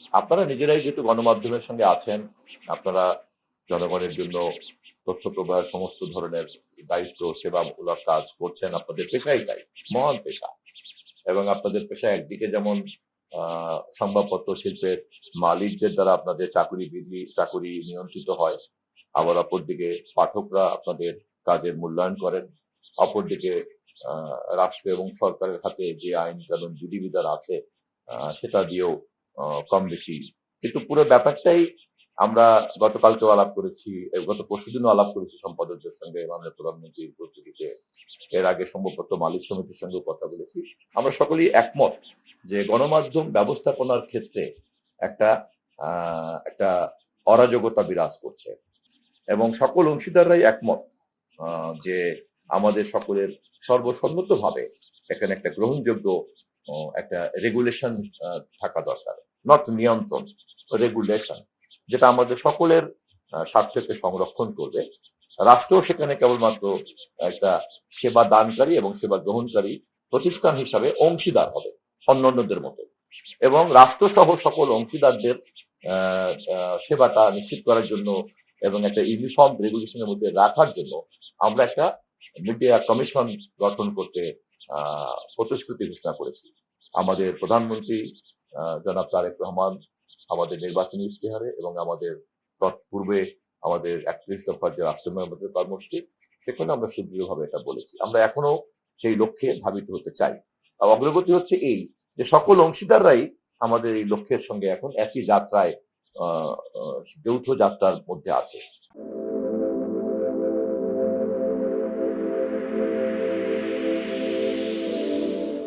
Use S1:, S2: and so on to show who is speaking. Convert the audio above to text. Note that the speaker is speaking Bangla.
S1: আপনারা নিজেরাই যেহেতু গণমাধ্যমের সঙ্গে আছেন, আপনারা জনগণের জন্য তথ্য প্রবাহের সমস্ত ধরনের দায়িত্ব, সেবামূলক কাজ করছেন। আপনাদের পেশাই তাই, মহান পেশা। এবং আপনাদের পেশা একদিকে যেমন সংবাদপত্র শিল্পের মালিকদের দ্বারা আপনাদের চাকুরি নিয়ন্ত্রিত হয়, আবার অপরদিকে পাঠকরা আপনাদের কাজের মূল্যায়ন করেন। অপরদিকে রাষ্ট্র এবং সরকারের হাতে যে আইন কানুন বিধিবিধান আছে সেটা দিয়েও কম বেশি, কিন্তু পুরো ব্যাপারটাই আমরা গতকালকেও আলাপ করেছি, গত পরশুদিনও আলাপ করেছি সম্পাদকদের সঙ্গে, মাননীয় প্রধানমন্ত্রীর উপস্থিতিতে। এর আগে সম্ভবত মালিক সমিতির সঙ্গেও কথা বলেছি। আমরা সকলেই একমত যে গণমাধ্যম ব্যবস্থাপনার ক্ষেত্রে একটা একটা অরাজকতা বিরাজ করছে এবং সকল অংশীদাররাই একমত যে আমাদের সকলের সর্বসম্মতভাবে এখানে একটা গ্রহণযোগ্য একটা রেগুলেশন থাকা দরকার, নট নিয়ন্ত্রণ, রেগুলেশন, যেটা আমাদের সকলের স্বার্থকে সংরক্ষণ করবে। রাষ্ট্র সেখানে কেবলমাত্র একটা সেবা দানকারী এবং সেবা গ্রহণকারী প্রতিষ্ঠান হিসাবে অংশীদার হবে অন্যান্যদের মতো, এবং রাষ্ট্র সহ সকল অংশীদারদের সেবাটা নিশ্চিত করার জন্য এবং একটা ইউনিফর্ম রেগুলেশনের মধ্যে রাখার জন্য আমরা একটা মিডিয়া কমিশন গঠন করতে প্রতিশ্রুতি ঘোষণা করেছি। আমাদের প্রধানমন্ত্রী জনাব তারেক রহমান আমাদের নির্বাচনী ইশতেহারে এবং আমাদের তৎপূর্বে আমাদের ৩১ দফার যে রাষ্ট্র মেরামতের কর্মসূচি, সেখানে আমরা সুদৃঢ়ভাবে এটা বলেছি। আমরা এখনো সেই লক্ষ্যে ধাবিত হতে চাই। অগ্রগতি হচ্ছে এই যে সকল অংশীদাররাই আমাদের এই লক্ষ্যের সঙ্গে এখন একই যাত্রায় যৌথ যাত্রার মধ্যে আছে।